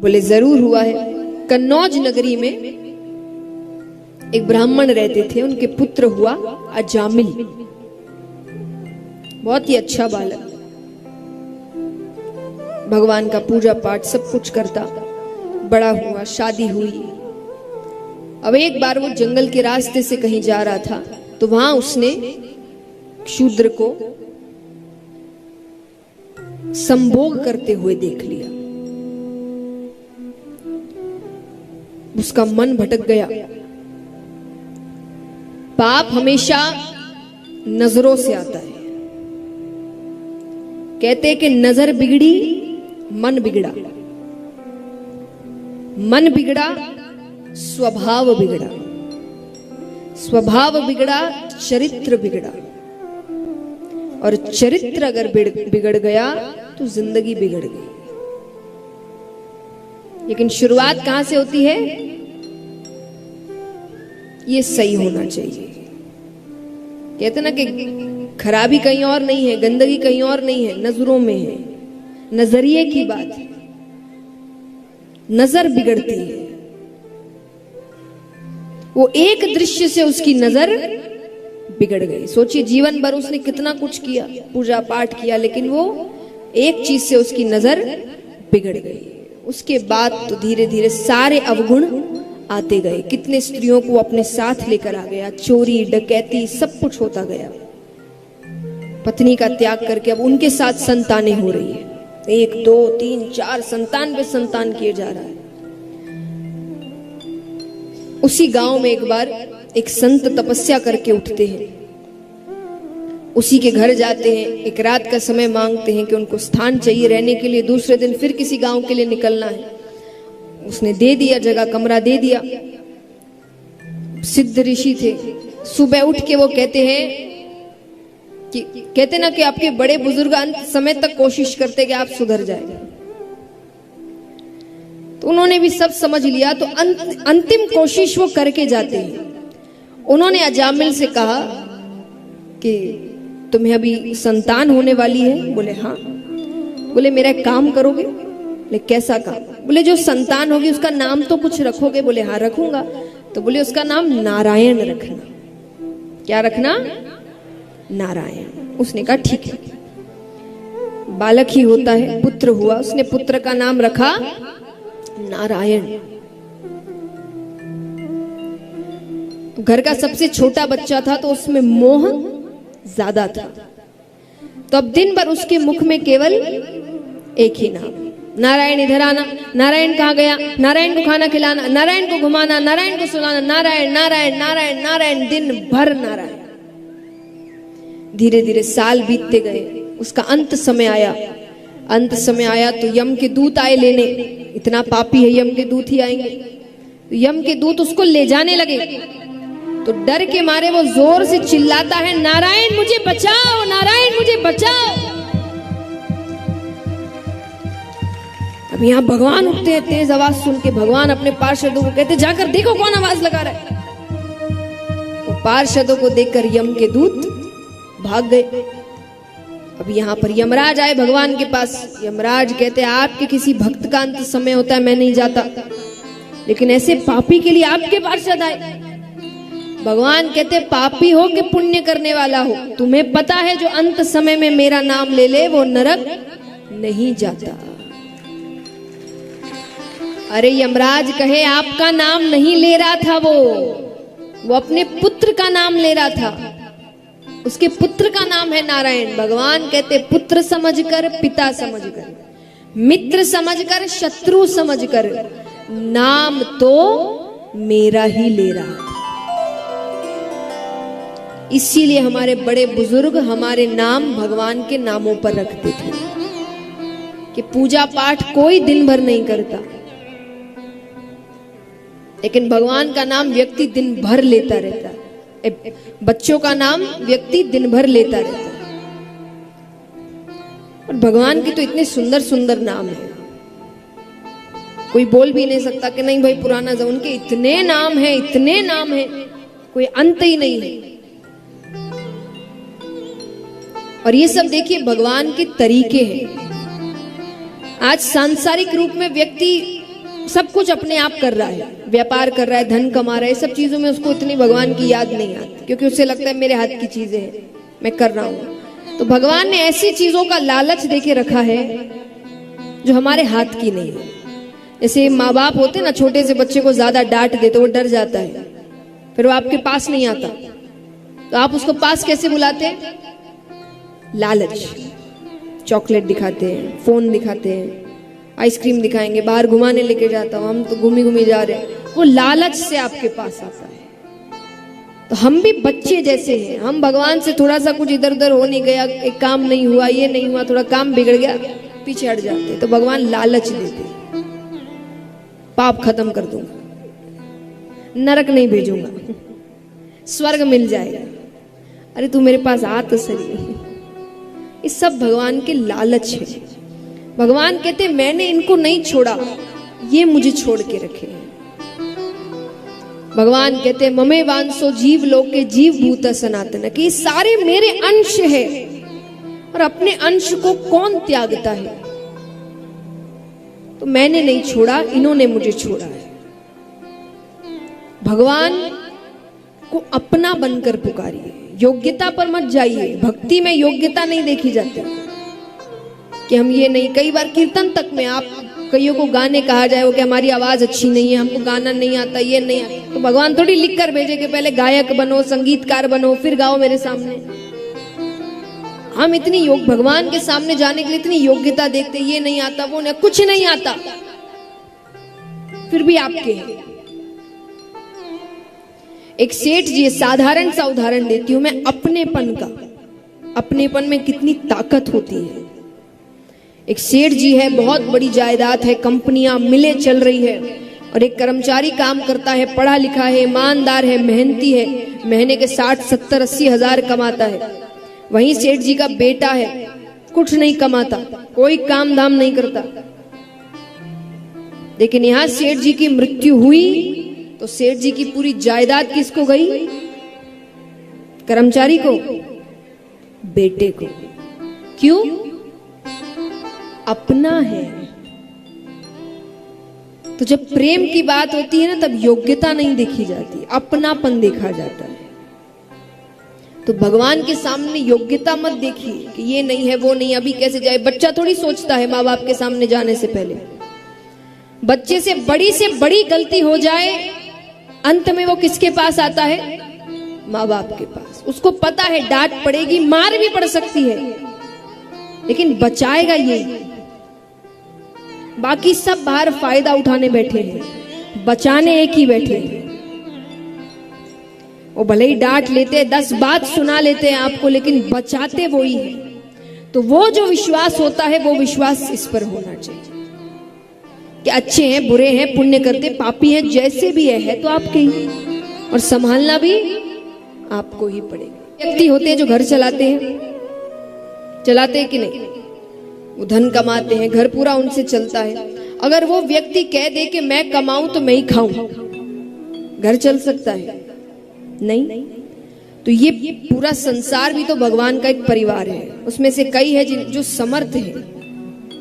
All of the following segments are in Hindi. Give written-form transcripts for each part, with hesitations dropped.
बोले जरूर हुआ है। कन्नौज नगरी में एक ब्राह्मण रहते थे, उनके पुत्र हुआ अजामिल, बहुत ही अच्छा बालक, भगवान का पूजा पाठ सब कुछ करता, बड़ा हुआ, शादी हुई। अब एक बार वो जंगल के रास्ते से कहीं जा रहा था, तो वहां उसने शूद्र को संभोग करते हुए देख लिया। उसका मन भटक गया। पाप हमेशा नजरों से आता है। कहते हैं कि नजर बिगड़ी, मन बिगड़ा, मन बिगड़ा, स्वभाव बिगड़ा, स्वभाव बिगड़ा, चरित्र बिगड़ा, और चरित्र अगर बिगड़ गया तो जिंदगी बिगड़ गई। लेकिन शुरुआत कहां से होती है? ये सही होना चाहिए। कहते ना कि खराबी कहीं और नहीं है, गंदगी कहीं और नहीं है, नजरों में है। नजरिए की बात है, नजर बिगड़ती है। वो एक दृश्य से उसकी नजर बिगड़ गई। सोचिए, जीवन भर उसने कितना कुछ किया, पूजा पाठ किया, लेकिन वो एक चीज से उसकी नजर बिगड़ गई। उसके बाद तो धीरे धीरे सारे अवगुण आते गए। कितने स्त्रियों को अपने साथ लेकर आ गया, चोरी डकैती सब कुछ होता गया। पत्नी का त्याग करके अब उनके साथ संतानें हो रही है, 1 2 3 4 संतान पे संतान किए जा रहा है। उसी गांव में एक बार एक संत तपस्या करके उठते हैं, उसी के घर जाते हैं, एक रात का समय मांगते हैं कि उनको स्थान चाहिए रहने के लिए, दूसरे दिन फिर किसी गांव के लिए निकलना है। उसने दे दिया जगह, कमरा दे दिया। सिद्ध ऋषि थे। सुबह उठ के वो कहते हैं कि कहते ना कि आपके बड़े बुजुर्ग अंत समय तक कोशिश करते कि आप सुधर जाए। तो उन्होंने भी सब समझ लिया, तो अंतिम कोशिश वो करके जाते हैं। उन्होंने अजामिल से कहा कि तुम्हें अभी संतान होने वाली है? बोले हाँ। बोले मेरा एक काम करोगे? बोले कैसा काम? बोले जो संतान होगी उसका नाम तो कुछ रखोगे? बोले हाँ रखूंगा। तो बोले उसका नाम नारायण रखना। क्या रखना? नारायण। उसने कहा ठीक है। बालक ही होता है, पुत्र हुआ, उसने पुत्र का नाम रखा नारायण। घर का सबसे छोटा बच्चा था तो उसमें मोह ज्यादा था। तो अब दिन भर उसके मुख में केवल एक ही नाम, नारायण इधर आना, नारायण कहाँ गया, नारायण को खाना खिलाना, नारायण को घुमाना, नारायण को सुलाना, नारायण नारायण नारायण नारायण, दिन भर नारायण। धीरे धीरे साल बीतते गए। उसका अंत समय आया। अंत समय आया तो यम के दूत आए लेने। इतना पापी है, यम के दूत ही आएंगे। तो यम के दूत उसको ले जाने लगे। तो डर के मारे वो जोर से चिल्लाता है, नारायण मुझे बचाओ, नारायण मुझे बचाओ। अब यहाँ भगवान उठते हैं, तेज आवाज सुन के भगवान अपने पार्षदों को कहते जाकर देखो कौन आवाज लगा रहा है। वो पार्षदों को देखकर यम के दूत भाग गए। अब यहाँ पर यमराज आए भगवान के पास। यमराज कहते आपके किसी भक्त का अंत समय होता है, मैं नहीं जाता, लेकिन ऐसे पापी के लिए आपके पार्षद आए। भगवान कहते पापी हो कि पुण्य करने वाला हो, तुम्हें पता है जो अंत समय में मेरा नाम ले ले वो नरक नहीं जाता। अरे यमराज कहे आपका नाम नहीं ले रहा था, वो अपने पुत्र का नाम ले रहा था। उसके पुत्र का नाम है नारायण। भगवान कहते पुत्र समझकर, पिता समझकर, मित्र समझकर, शत्रु समझकर, नाम तो मेरा ही ले रहा था। इसीलिए हमारे बड़े बुजुर्ग हमारे नाम भगवान के नामों पर रखते थे कि पूजा पाठ कोई दिन भर नहीं करता, लेकिन भगवान का नाम व्यक्ति दिन भर लेता रहता है। बच्चों का नाम व्यक्ति दिन भर लेता रहता है। और भगवान के तो इतने सुंदर सुंदर नाम है, कोई बोल भी नहीं सकता कि नहीं भाई पुराना जमाने के इतने नाम है, इतने नाम है, कोई अंत ही नहीं है। और ये सब देखिए भगवान के तरीके हैं। आज सांसारिक रूप में व्यक्ति सब कुछ अपने आप कर रहा है, व्यापार कर रहा है, धन कमा रहा है, सब चीजों में उसको इतनी भगवान की याद नहीं आती, क्योंकि उसे लगता है मेरे हाथ की चीजें हैं, मैं कर रहा हूं। तो भगवान ने ऐसी चीजों का लालच देके रखा है जो हमारे हाथ की नहीं है। जैसे माँ बाप होते ना, छोटे से बच्चे को ज्यादा डांट दे तो वो डर जाता है, फिर वो आपके पास नहीं आता, तो आप उसको पास कैसे बुलाते हैं? लालच। चॉकलेट दिखाते हैं, फोन दिखाते हैं, आइसक्रीम दिखाएंगे, बाहर घुमाने लेके जाता हूं, हम तो घूमी घूमी जा रहे हैं, वो लालच से आपके पास आता है। तो हम भी बच्चे जैसे हैं, हम भगवान से थोड़ा सा कुछ इधर उधर हो नहीं गया, एक काम नहीं हुआ, ये नहीं हुआ, थोड़ा काम बिगड़ गया, पीछे हट जाते, तो भगवान लालच देते, पाप खत्म कर दूंगा, नरक नहीं भेजूंगा, स्वर्ग मिल जाएगा, अरे तू मेरे पास आ तो सही। ये सब भगवान के लालच है। भगवान कहते मैंने इनको नहीं छोड़ा, ये मुझे छोड़ के रखे हैं। भगवान कहते ममे वांसो जीव लोके जीव भूत सनातन, कि सारे मेरे अंश है और अपने अंश को कौन त्यागता है, तो मैंने नहीं छोड़ा, इन्होंने मुझे छोड़ा है। भगवान को अपना बनकर पुकारिए, योग्यता पर मत जाइए। भक्ति में योग्यता नहीं देखी जाती कि हम ये नहीं, कई बार कीर्तन तक में आप कईयों को गाने कहा जाए वो कि हमारी आवाज अच्छी नहीं है, हमको गाना नहीं आता, ये नहीं आता, तो भगवान थोड़ी लिख कर भेजे कि पहले गायक बनो, संगीतकार बनो, फिर गाओ मेरे सामने। हम इतनी योग भगवान के सामने जाने के लिए इतनी योग्यता देखते, ये नहीं आता, वो नहीं, कुछ नहीं आता, फिर भी आपके हैं। एक सेठ जी, साधारण सा उदाहरण देती हूं मैं अपनेपन का, अपनेपन में कितनी ताकत होती है। एक सेठ जी है, बहुत बड़ी जायदाद है, कंपनियां मिले चल रही है, और एक कर्मचारी काम करता है, पढ़ा लिखा है, ईमानदार है, मेहनती है, महीने के 60, 70, 80 हजार कमाता है। वहीं सेठ जी का बेटा है, कुछ नहीं कमाता, कोई काम धाम नहीं करता, लेकिन यहां सेठ जी की मृत्यु हुई तो सेठ जी की पूरी जायदाद किसको गई? कर्मचारी को, बेटे को। क्यों? अपना है। तो जब प्रेम की बात होती है ना, तब योग्यता नहीं देखी जाती, अपनापन देखा जाता है। तो भगवान के सामने योग्यता मत देखिए कि ये नहीं है, वो नहीं, अभी कैसे जाए। बच्चा थोड़ी सोचता है माँ बाप के सामने जाने से पहले। बच्चे से बड़ी गलती हो जाए, अंत में वो किसके पास आता है? माँ बाप के पास। उसको पता है डांट पड़ेगी, मार भी पड़ सकती है, लेकिन बचाएगा ये। बाकी सब बाहर फायदा उठाने बैठे हैं, बचाने एक ही बैठे हैं। वो भले ही डांट लेते, 10 बात सुना लेते हैं आपको, लेकिन बचाते वो ही है। तो वो जो विश्वास होता है, वो विश्वास इस पर होना चाहिए कि अच्छे हैं, बुरे हैं, पुण्य करते, पापी हैं, जैसे भी है तो आपके ही, और संभालना भी आपको ही पड़ेगा। व्यक्ति होते हैं जो घर चलाते हैं कि नहीं, वो धन कमाते हैं, घर पूरा उनसे चलता है। अगर वो व्यक्ति कह दे कि मैं कमाऊं तो मैं ही खाऊं, घर चल सकता है? नहीं। तो ये पूरा संसार भी तो भगवान का एक परिवार है, उसमें से कई है जो समर्थ है,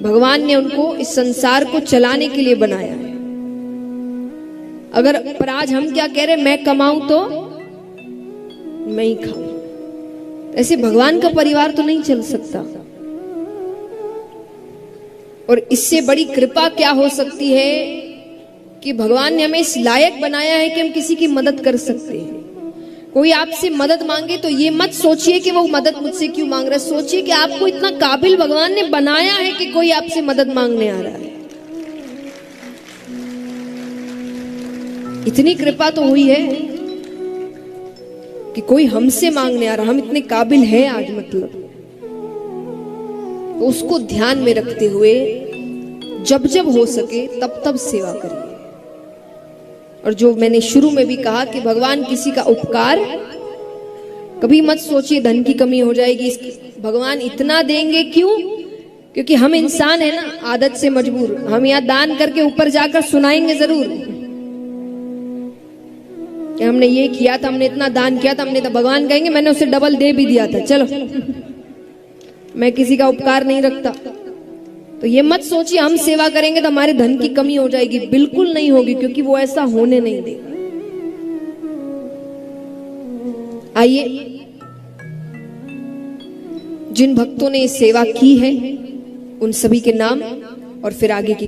भगवान ने उनको इस संसार को चलाने के लिए बनाया है। अगर पर आज हम क्या कह रहे हैं, मैं कमाऊं तो मैं ही खाऊं, ऐसे भगवान का परिवार तो नहीं चल सकता। और इससे बड़ी कृपा क्या हो सकती है कि भगवान ने हमें इस लायक बनाया है कि हम किसी की मदद कर सकते हैं। कोई आपसे मदद मांगे तो ये मत सोचिए कि वो मदद मुझसे क्यों मांग रहा है, सोचिए कि आपको इतना काबिल भगवान ने बनाया है कि कोई आपसे मदद मांगने आ रहा है। इतनी कृपा तो हुई है कि कोई हमसे मांगने आ रहा, हम इतने काबिल हैं आज, मतलब। तो उसको ध्यान में रखते हुए जब जब हो सके तब तब सेवा करिए। और जो मैंने शुरू में भी कहा कि भगवान किसी का उपकार कभी मत सोचिए धन की कमी हो जाएगी, भगवान इतना देंगे क्यों? क्योंकि हम इंसान है ना, आदत से मजबूर। हम यहाँ दान करके ऊपर जाकर सुनाएंगे जरूर कि हमने ये किया था, हमने इतना दान किया था, हमने तो भगवान कहेंगे मैंने उसे डबल दे भी दिया था, चलो। मैं किसी का उपकार नहीं रखता, तो ये मत सोचिए हम सेवा करेंगे तो हमारे धन की कमी हो जाएगी, बिल्कुल नहीं होगी, क्योंकि वो ऐसा होने नहीं देगा। आइए, जिन भक्तों ने सेवा की है उन सभी के नाम और फिर आगे की